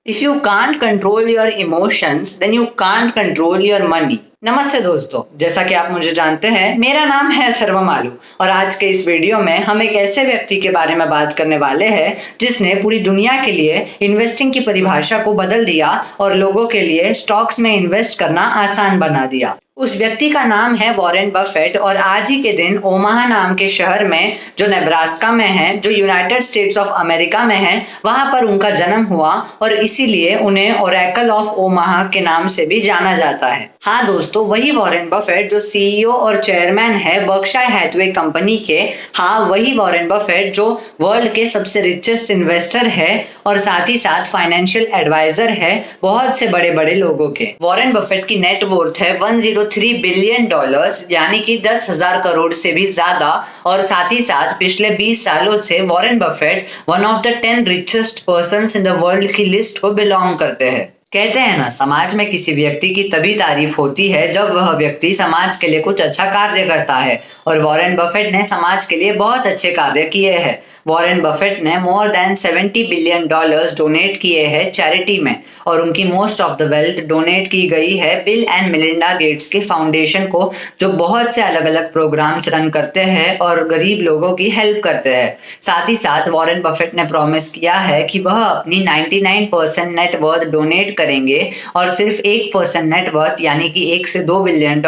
If you can't control your emotions, then you can't control your money. नमस्ते दोस्तों, जैसा कि आप मुझे जानते हैं, मेरा नाम है अथर्व मालू और आज के इस वीडियो में हम एक ऐसे व्यक्ति के बारे में बात करने वाले हैं जिसने पूरी दुनिया के लिए इन्वेस्टिंग की परिभाषा को बदल दिया और लोगों के लिए स्टॉक्स में इन्वेस्ट करना आसान बना दिया। उस व्यक्ति का नाम है वॉरेन बफेट और आज ही के दिन ओमाहा नाम के शहर में, जो नेब्रास्का में है, जो यूनाइटेड स्टेट्स ऑफ अमेरिका में है, वहां पर उनका जन्म हुआ और इसीलिए उन्हें ओरेकल ऑफ ओमाहा के नाम से भी जाना जाता है। हाँ दोस्तों, वही वॉरेन बफेट जो सीईओ और चेयरमैन है बर्कशायर हैथवे कंपनी के। हाँ, वही वॉरेन बफेट जो वर्ल्ड के सबसे रिचेस्ट इन्वेस्टर है और साथ ही साथ फाइनेंशियल एडवाइजर है बहुत से बड़े बड़े लोगों के। वॉरेन बफेट की नेट वर्थ है $103 बिलियन, यानी कि 10,000 करोड़ से भी ज्यादा। और साथ ही साथ पिछले 20 सालों से Warren Buffett one of the 10 richest persons in the world की लिस्ट को बिलोंग करते हैं। कहते हैं ना, समाज में किसी व्यक्ति की तभी तारीफ होती है जब वह व्यक्ति समाज के लिए कुछ अच्छा कार्य करता है, और वॉरेन बफेट ने समाज के लिए बहुत अच्छे कार्य किए हैं। वॉरेन बफेट ने मोर देन $70 बिलियन डोनेट किए हैं चैरिटी में, और उनकी most of the wealth donate की गई है बिल एंड मेलिंडा गेट्स के फाउंडेशन को, जो बहुत से अलग अलग प्रोग्राम्स रन करते हैं और गरीब लोगों की हेल्प करते हैं। साथ ही साथ वॉरेन बफेट ने प्रॉमिस किया है कि वह अपनी 99% नेट वर्थ डोनेट करेंगे और सिर्फ 1% नेट वर्थ यानी कि $1 से $2 बिलियन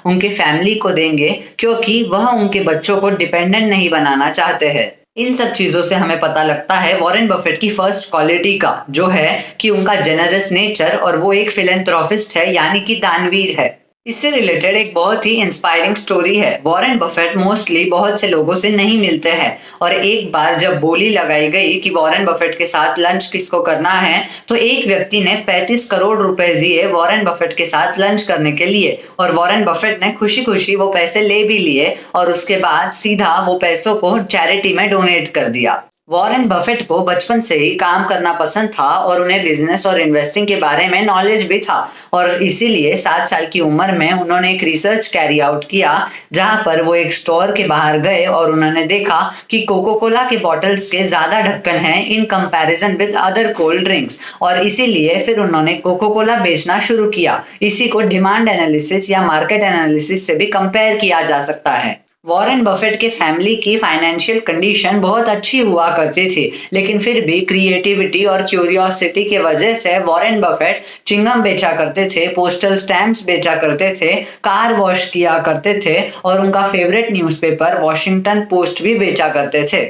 उनके फैमिली को देंगे, क्योंकि वह उनके बच्चों को डिपेंडेंट नहीं बनाना चाहते हैं। इन सब चीजों से हमें पता लगता है वॉरेन बफेट की फर्स्ट क्वालिटी का, जो है कि उनका जेनरस नेचर, और वो एक फिलेंथ्रोपिस्ट है यानी कि दानवीर है। इससे रिलेटेड एक बहुत ही इंस्पायरिंग स्टोरी है। वॉरेन बफेट मोस्टली बहुत से लोगों से नहीं मिलते हैं, और एक बार जब बोली लगाई गई कि वॉरेन बफेट के साथ लंच किसको करना है, तो एक व्यक्ति ने 35 करोड़ रुपए दिए वॉरेन बफेट के साथ लंच करने के लिए, और वॉरेन बफेट ने खुशी खुशी वो पैसे ले भी लिए और उसके बाद सीधा वो पैसों को चैरिटी में डोनेट कर दिया। वॉरेन बफेट को बचपन से ही काम करना पसंद था और उन्हें बिजनेस और इन्वेस्टिंग के बारे में नॉलेज भी था, और इसीलिए 7 साल की उम्र में उन्होंने एक रिसर्च कैरी आउट किया, जहां पर वो एक स्टोर के बाहर गए और उन्होंने देखा कि कोको कोला के बॉटल्स के ज्यादा ढक्कन हैं in comparison with other cold drinks, और इसीलिए फिर उन्होंने कोको कोला बेचना शुरू किया। इसी को डिमांड एनालिसिस या मार्केट एनालिसिस से भी कंपेयर किया जा सकता है। वॉरेन बफेट के फैमिली की फाइनेंशियल कंडीशन बहुत अच्छी हुआ करती थी, लेकिन फिर भी क्रिएटिविटी और क्यूरियोसिटी के वजह से वॉरेन बफेट चिंगम बेचा करते थे, पोस्टल स्टैम्प्स बेचा करते थे, कार वॉश किया करते थे, और उनका फेवरेट न्यूज़पेपर वॉशिंगटन पोस्ट भी बेचा करते थे।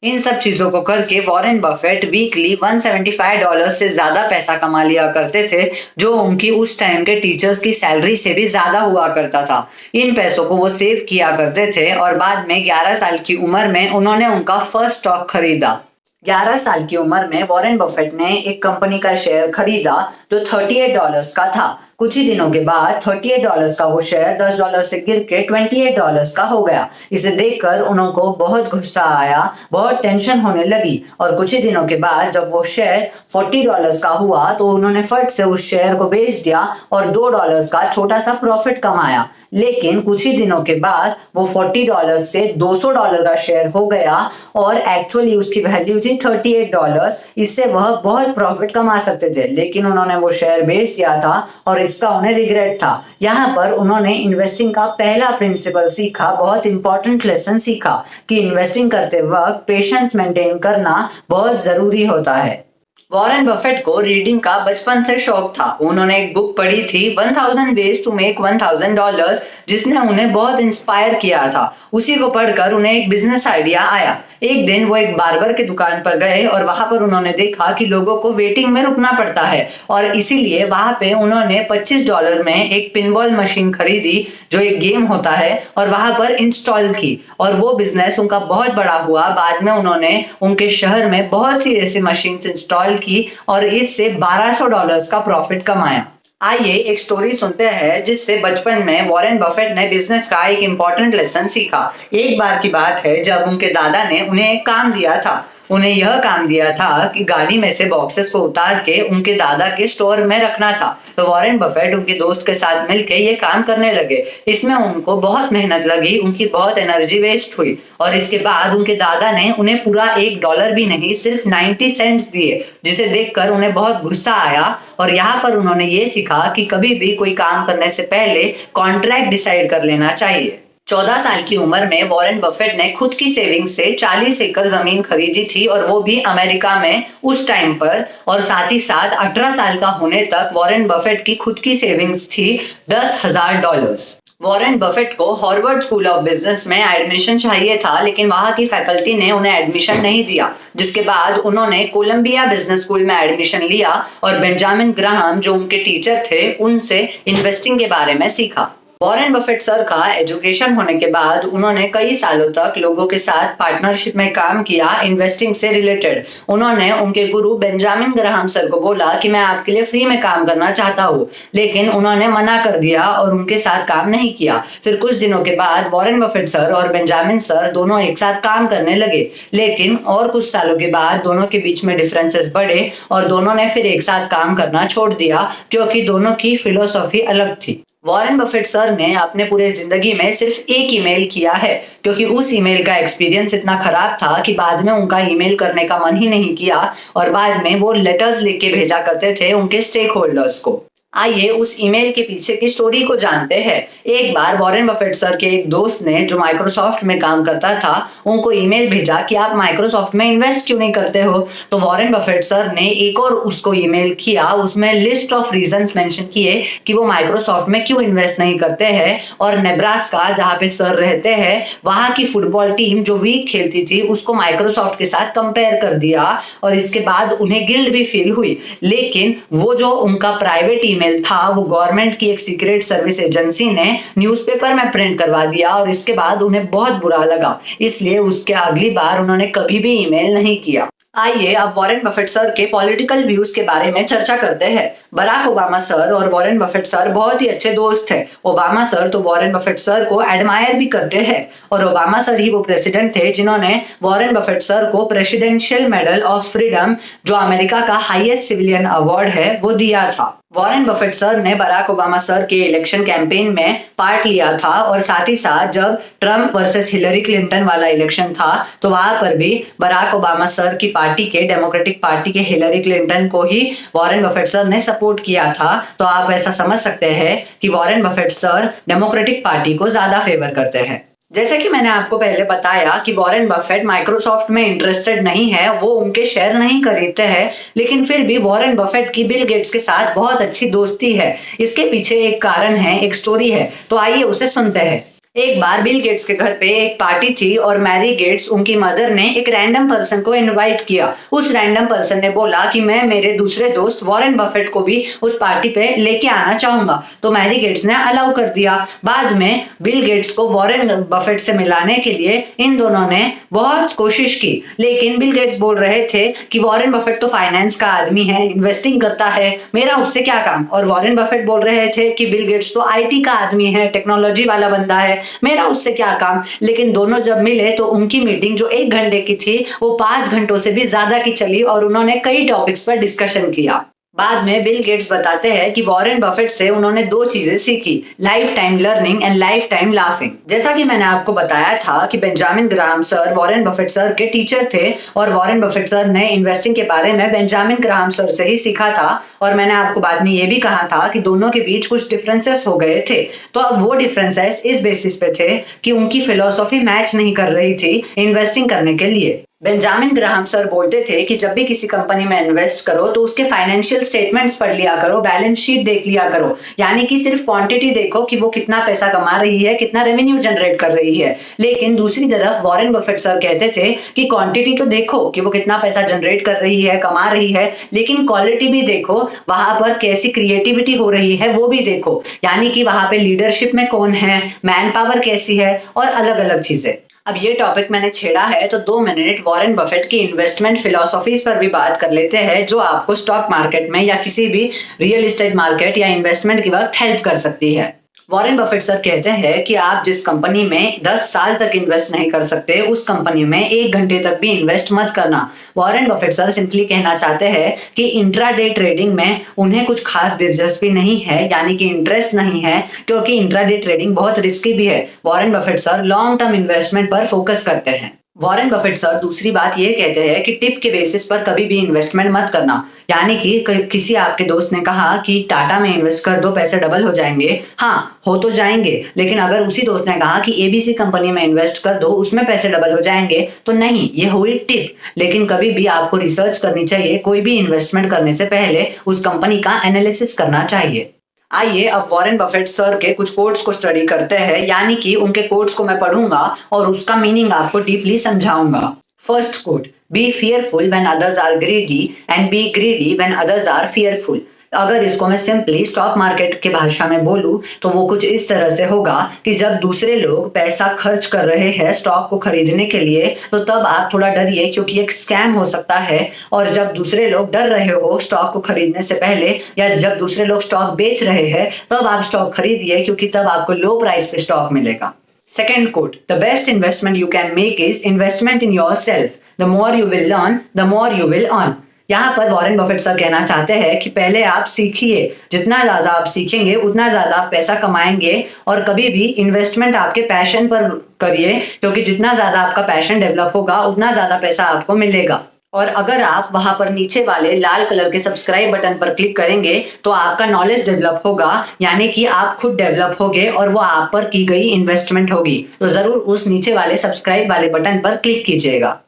इन सब चीजों को करके वॉरेन बफेट वीकली $175 से ज्यादा पैसा कमा लिया करते थे, जो उनकी उस टाइम के टीचर्स की सैलरी से भी ज्यादा हुआ करता था। इन पैसों को वो सेव किया करते थे, और बाद में 11 साल की उम्र में उन्होंने उनका फर्स्ट स्टॉक खरीदा। 11 साल की उम्र में वॉरेन बफेट ने एक कंपनी का शेयर खरीदा जो $38 का था। कुछ ही दिनों के बाद $38 का वो शेयर $10 से गिर के $28 का हो गया। इसे देखकर उनको बहुत गुस्सा आया, बहुत टेंशन होने लगी, और कुछ ही दिनों के बाद जब वो शेयर $40 का हुआ तो उन्होंने फट से उस शेयर को बेच दिया और $2 का छोटा सा प्रॉफिट कमाया। लेकिन कुछ ही दिनों के बाद वो $40 से $200 का शेयर हो गया, और एक्चुअली उसकी वैल्यू थी $38। इससे वह बहुत प्रॉफिट कमा सकते थे, लेकिन उन्होंने वो शेयर बेच दिया था और इसका उन्हें रिग्रेट था। यहाँ पर उन्होंने इन्वेस्टिंग का पहला प्रिंसिपल सीखा, बहुत इंपॉर्टेंट लेसन सीखा कि इन्वेस्टिंग करते वक्त पेशेंस मेंटेन करना बहुत जरूरी होता है। वॉरेन बफेट को रीडिंग का बचपन से शौक था। उन्होंने एक बुक पढ़ी थी 1000 Ways to Make $1000, जिसने उन्हें बहुत इंस्पायर किया था। उसी को पढ़कर उन्हें एक बिजनेस आइडिया आया। एक दिन वो एक बार्बर की दुकान पर गए और वहां पर उन्होंने देखा कि लोगों को वेटिंग में रुकना पड़ता है, और इसीलिए वहां पे उन्होंने $25 में एक पिनबॉल मशीन खरीदी, जो एक गेम होता है, और वहां पर इंस्टॉल की, और वो बिजनेस उनका बहुत बड़ा हुआ। बाद में उन्होंने उनके शहर में बहुत सी ऐसी मशीन्स इंस्टॉल की और इससे $1200 का प्रॉफिट कमाया। आइए एक स्टोरी सुनते हैं जिससे बचपन में वॉरेन बफेट ने बिजनेस का एक इम्पोर्टेंट लेसन सीखा। एक बार की बात है जब उनके दादा ने उन्हें एक काम दिया था। उन्हें यह काम दिया था कि गाड़ी में से बॉक्सेस को उतार के उनके दादा के स्टोर में रखना था। तो वॉरेन बफेट उनके दोस्त के साथ मिलकर ये काम करने लगे। इसमें उनको बहुत मेहनत लगी, उनकी बहुत एनर्जी वेस्ट हुई और इसके बाद उनके दादा ने उन्हें पूरा $1 भी नहीं, सिर्फ 90 सेंट्स दिए, जिसे देखकर उन्हें बहुत गुस्सा आया। और यहाँ पर उन्होंने ये सीखा कि कभी भी कोई काम करने से पहले कॉन्ट्रैक्ट डिसाइड कर लेना चाहिए। 14 साल की उम्र में वॉरेन बफेट ने खुद की सेविंग से 40 एकड़ जमीन खरीदी थी और वो भी अमेरिका में उस टाइम पर। और साथ ही साथ 18 साल का होने तक वॉरेन बफेट की खुद की सेविंग्स थी $10,000। वॉरेन बफेट को हार्वर्ड स्कूल ऑफ बिजनेस में एडमिशन चाहिए था, लेकिन वहां की फैकल्टी ने उन्हें एडमिशन नहीं दिया, जिसके बाद उन्होंने कोलंबिया बिजनेस स्कूल में एडमिशन लिया और बेंजामिन ग्राहम जो उनके टीचर थे उनसे इन्वेस्टिंग के बारे में सीखा। वॉरेन बफेट सर का एजुकेशन होने के बाद उन्होंने कई सालों तक लोगों के साथ पार्टनरशिप में काम किया इन्वेस्टिंग से रिलेटेड। उन्होंने उनके गुरु बेंजामिन ग्राहम सर को बोला कि मैं आपके लिए फ्री में काम करना चाहता हूँ, लेकिन उन्होंने मना कर दिया और उनके साथ काम नहीं किया। फिर कुछ दिनों के बाद वॉरेन बफेट सर और बेंजामिन सर दोनों एक साथ काम करने लगे, लेकिन और कुछ सालों के बाद दोनों के बीच में डिफरेंसेस बढ़े और दोनों ने फिर एक साथ काम करना छोड़ दिया, क्योंकि दोनों की फिलोसॉफी अलग थी। वॉरेन बफेट सर ने अपने पूरे जिंदगी में सिर्फ एक ईमेल किया है, क्योंकि उस ईमेल का एक्सपीरियंस इतना खराब था कि बाद में उनका ईमेल करने का मन ही नहीं किया और बाद में वो लेटर्स लिख के भेजा करते थे उनके स्टेक होल्डर्स को। आइए उस ईमेल के पीछे की स्टोरी को जानते हैं। एक बार वॉरेन बफेट सर के एक दोस्त ने जो माइक्रोसॉफ्ट में काम करता था उनको ईमेल भेजा कि आप माइक्रोसॉफ्ट में इन्वेस्ट क्यों नहीं करते हो। तो वॉरेन बफेट सर ने एक और उसको ईमेल किया, उसमें लिस्ट ऑफ रीजंस मेंशन किए कि वो माइक्रोसॉफ्ट में क्यों इन्वेस्ट नहीं करते हैं। और नेब्रास्का जहाँ पे सर रहते हैं वहां की फुटबॉल टीम जो वीक खेलती थी उसको माइक्रोसॉफ्ट के साथ कंपेयर कर दिया और इसके बाद उन्हें गिल्ट भी फील हुई। लेकिन वो जो उनका प्राइवेट ईमेल था वो गवर्नमेंट की एक सीक्रेट सर्विस एजेंसी ने न्यूज़पेपर में प्रिंट करवा दिया और इसके बाद उन्हें बहुत बुरा लगा, इसलिए उसके अगली बार उन्होंने कभी भी ईमेल नहीं किया। आइए अब वॉरेन बफेट सर के पॉलिटिकल व्यूज के बारे में चर्चा करते हैं। बराक ओबामा सर और वॉरेन बफेट सर बहुत ही अच्छे दोस्त थे। ओबामा सर तो वॉरेन बफेट सर को एडमायर भी करते हैं और ओबामा सर ही वो प्रेसिडेंट थे जिन्होंने वॉरेन बफेट सर को प्रेसिडेंशियल मेडल ऑफ फ्रीडम, जो अमेरिका का हाईएस्ट सिविलियन अवार्ड है, वो दिया था। वॉरेन बफेट सर ने बराक ओबामा सर के इलेक्शन कैंपेन में पार्ट लिया था और साथ ही साथ जब ट्रम्प वर्सेस हिलरी क्लिंटन वाला इलेक्शन था तो वहां पर भी बराक ओबामा सर की पार्टी के, डेमोक्रेटिक पार्टी के हिलरी क्लिंटन को ही वॉरेन बफेट सर ने सपोर्ट किया था। तो आप ऐसा समझ सकते हैं कि Warren Buffett sir democratic party को ज्यादा फेवर करते हैं। जैसे कि मैंने आपको पहले बताया कि वॉरेन बफेट माइक्रोसॉफ्ट में इंटरेस्टेड नहीं है, वो उनके शेयर नहीं खरीदते हैं, लेकिन फिर भी वॉरेन बफेट की बिल गेट्स के साथ बहुत अच्छी दोस्ती है। इसके पीछे एक कारण है, एक स्टोरी है, तो आइए उसे सुनते हैं। एक बार बिल गेट्स के घर पे एक पार्टी थी और मैरी गेट्स, उनकी मदर ने एक रैंडम पर्सन को इनवाइट किया। उस रैंडम पर्सन ने बोला कि मैं मेरे दूसरे दोस्त वॉरेन बफेट को भी उस पार्टी पे लेके आना चाहूंगा। तो मैरी गेट्स ने अलाउ कर दिया। बाद में बिल गेट्स को वॉरेन बफेट से मिलाने के लिए इन दोनों ने बहुत कोशिश की, लेकिन बिल गेट्स बोल रहे थे कि वॉरेन बफेट तो फाइनेंस का आदमी है, इन्वेस्टिंग करता है, मेरा उससे क्या काम। और वॉरेन बफेट बोल रहे थे कि बिल गेट्स तो IT का आदमी है, टेक्नोलॉजी वाला बंदा है, मेरा उससे क्या काम। लेकिन दोनों जब मिले तो उनकी मीटिंग जो 1 घंटे की थी वो 5 घंटों से भी ज्यादा की चली और उन्होंने कई टॉपिक्स पर डिस्कशन किया। बाद में बिल गेट्स बताते हैं कि वॉरेन बफेट से उन्होंने 2 चीजें सीखी, life time learning and life time laughing. जैसा कि मैंने आपको बताया था कि Benjamin Graham sir Warren Buffett sir के टीचर थे और वॉरेन बफेट सर ने इन्वेस्टिंग के बारे में बेंजामिन ग्राहम सर से ही सीखा था। और मैंने आपको बाद में ये भी कहा था कि दोनों के बीच कुछ डिफरेंसेस हो गए थे। तो अब वो डिफरेंसेस इस बेसिस पे थे कि उनकी फिलोसॉफी मैच नहीं कर रही थी इन्वेस्टिंग करने के लिए। बेंजामिन ग्राहम सर बोलते थे कि जब भी किसी कंपनी में इन्वेस्ट करो तो उसके फाइनेंशियल स्टेटमेंट्स पढ़ लिया करो, बैलेंस शीट देख लिया करो, यानी कि सिर्फ क्वांटिटी देखो कि वो कितना पैसा कमा रही है, कितना रेवेन्यू जनरेट कर रही है। लेकिन दूसरी तरफ वॉरेन बफेट सर कहते थे कि क्वांटिटी तो देखो कि वो कितना पैसा जनरेट कर रही है, कमा रही है, लेकिन क्वालिटी भी देखो, वहां पर कैसी क्रिएटिविटी हो रही है वो भी देखो, यानी कि वहां पे लीडरशिप में कौन है, मैन पावर कैसी है और अलग अलग चीजें। अब ये टॉपिक मैंने छेड़ा है तो 2 मिनट वॉरेन बफेट की इन्वेस्टमेंट फिलोसॉफीज पर भी बात कर लेते हैं, जो आपको स्टॉक मार्केट में या किसी भी रियल एस्टेट मार्केट या इन्वेस्टमेंट के वक्त हेल्प कर सकती है। वॉरेन बफेट सर कहते हैं कि आप जिस कंपनी में 10 साल तक इन्वेस्ट नहीं कर सकते, उस कंपनी में 1 घंटे तक भी इन्वेस्ट मत करना। वॉरेन बफेट सर सिंपली कहना चाहते हैं कि इंट्राडे ट्रेडिंग में उन्हें कुछ खास दिलचस्पी नहीं है, यानी कि इंटरेस्ट नहीं है, क्योंकि इंट्राडे ट्रेडिंग बहुत रिस्की भी है। Warren Buffett sir long term investment पर फोकस करते हैं। वॉरेन बफेट सर दूसरी बात ये कहते हैं कि टिप के बेसिस पर कभी भी इन्वेस्टमेंट मत करना, यानी कि किसी आपके दोस्त ने कहा कि टाटा में इन्वेस्ट कर दो, पैसे डबल हो जाएंगे। हाँ, हो तो जाएंगे, लेकिन अगर उसी दोस्त ने कहा कि एबीसी कंपनी में इन्वेस्ट कर दो, उसमें पैसे डबल हो जाएंगे, तो नहीं, ये हुई टिप। लेकिन कभी भी आपको रिसर्च करनी चाहिए, कोई भी इन्वेस्टमेंट करने से पहले उस कंपनी का एनालिसिस करना चाहिए। आइए अब वॉरेन बफेट सर के कुछ कोट्स को स्टडी करते हैं, यानी कि उनके कोट्स को मैं पढ़ूंगा और उसका मीनिंग आपको डीपली समझाऊंगा। First quote, be fearful when others are greedy and be greedy when others are fearful. अगर इसको मैं सिंपली स्टॉक मार्केट की भाषा में बोलूं तो वो कुछ इस तरह से होगा कि जब दूसरे लोग पैसा खर्च कर रहे हैं स्टॉक को खरीदने के लिए, तो तब आप थोड़ा डरिए, क्योंकि एक स्कैम हो सकता है। और जब दूसरे लोग डर रहे हो स्टॉक को खरीदने से पहले, या जब दूसरे लोग स्टॉक बेच रहे हैं, तब आप स्टॉक खरीदिए, क्योंकि तब आपको लो प्राइस पे स्टॉक मिलेगा। Second quote, the best investment you can make is investment in yourself. The more you will learn, the more you will earn. यहाँ पर वॉरेन बफेट सर कहना चाहते हैं कि पहले आप सीखिए, जितना ज्यादा आप सीखेंगे उतना ज्यादा आप पैसा कमाएंगे। और कभी भी इन्वेस्टमेंट आपके पैशन पर करिए, क्योंकि जितना ज्यादा आपका पैशन डेवलप होगा उतना ज्यादा पैसा आपको मिलेगा। और अगर आप वहां पर नीचे वाले लाल कलर के सब्सक्राइब बटन पर क्लिक करेंगे तो आपका नॉलेज डेवलप होगा, यानी कि आप खुद डेवलप होगे और वो आप पर की गई इन्वेस्टमेंट होगी। तो जरूर उस नीचे वाले सब्सक्राइब वाले बटन पर क्लिक कीजिएगा।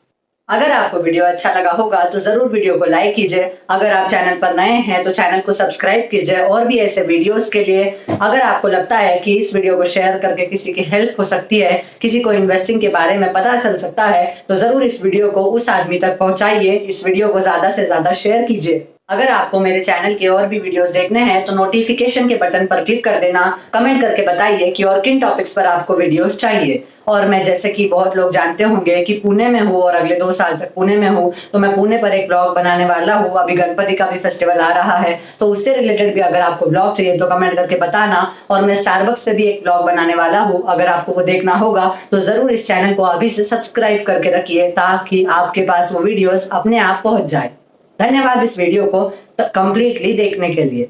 अगर आपको वीडियो अच्छा लगा होगा तो जरूर वीडियो को लाइक कीजिए। अगर आप चैनल पर नए हैं तो चैनल को सब्सक्राइब कीजिए और भी ऐसे वीडियोस के लिए। अगर आपको लगता है कि इस वीडियो को शेयर करके किसी की हेल्प हो सकती है, किसी को इन्वेस्टिंग के बारे में पता चल सकता है, तो जरूर इस वीडियो को उस आदमी तक पहुंचाइए। इस वीडियो को ज्यादा से ज्यादा शेयर कीजिए। अगर आपको मेरे चैनल के और भी वीडियोस देखने हैं तो नोटिफिकेशन के बटन पर क्लिक कर देना। कमेंट करके बताइए कि और किन टॉपिक्स पर आपको वीडियोस चाहिए। और मैं, जैसे कि बहुत लोग जानते होंगे कि पुणे में हूँ और अगले 2 साल तक पुणे में हूँ, तो मैं पुणे पर एक ब्लॉग बनाने वाला हूँ। अभी गणपति का भी फेस्टिवल आ रहा है, तो उससे रिलेटेड भी अगर आपको ब्लॉग चाहिए तो कमेंट करके बताना। और मैं स्टारबक्स पे भी एक ब्लॉग बनाने वाला हूँ, अगर आपको वो देखना होगा तो जरूर इस चैनल को अभी से सब्सक्राइब करके रखिए, ताकि आपके पास वो वीडियोस अपने आप पहुंच जाए। धन्यवाद इस वीडियो को कंप्लीटली देखने के लिए।